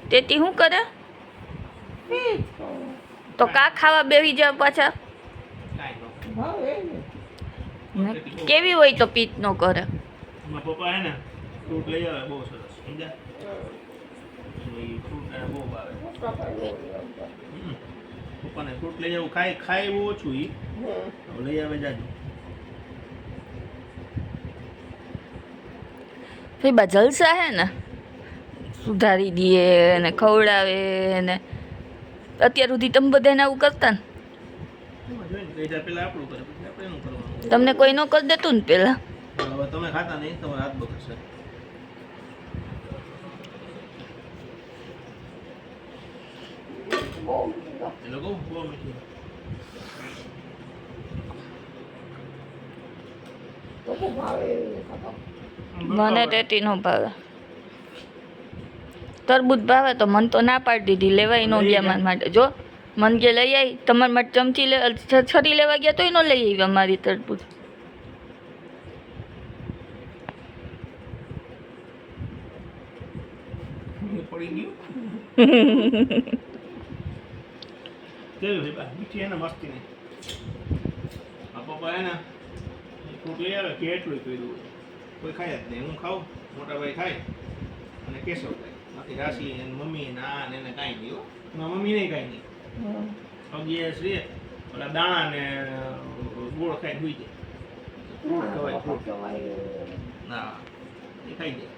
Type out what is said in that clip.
તેથી શું કરે તો કા ખાવા બેસી જાવ પાછા કેવી હોય તો પીત નો કરે પપ્પા હે ને ફ્રૂટ લઈ આવે બહુ સરસ સમજ્યા ફ્રૂટ બહુ ભાવે પપ્પાને ફ્રૂટ લઈ આવું ખાય એવું ઓછું ઈ લઈ આવે જાજુ ફીબા જલસા હે ને સુધારી દે ને ખવડાવે ને અત્યાર સુધી તમે બધાને આવું કરતા ને પેલા આપણું કરે પછી આપણે એનું કરવાનું તમને કોઈ ન કરી દેતું ને પેલા હવે તમે ખાતા નહીં તમારા હાથ બગડશે એ લોકો બહુ મીઠી મને ટેટી નો ભાવે તરબૂચ ભાવે તો મન તો ના પાડી દીધી લેવાય ન ગયા મારા માટે જો મન કે લઈ આવી તમારા માટે ચમચી છરી લેવા ગયા તોય ન લઈ આવી અમારી તરબૂચ પડી ગયું કેવી ભાઈ મીઠી એને મસ્તી નહીં આ પપ્પા હે ને ફ્રૂટ લઈ આવે કેટલું કર્યું કોઈ ખાય જ નહીં હું ખાઉં મોટા ભાઈ ખાય અને કેશવ ખાય બાકી રાશી એને મમ્મી ના ને એને કાંઈ નહીં મારા મમ્મી નહીં કાંઈ નહીં પગીએ શ્રી ઓલા દાણા ને ગોળ ખાઈ સુઈ જાય ફ્રૂટ ખવાય ફ્રૂટ ના એ ખાઈ જાય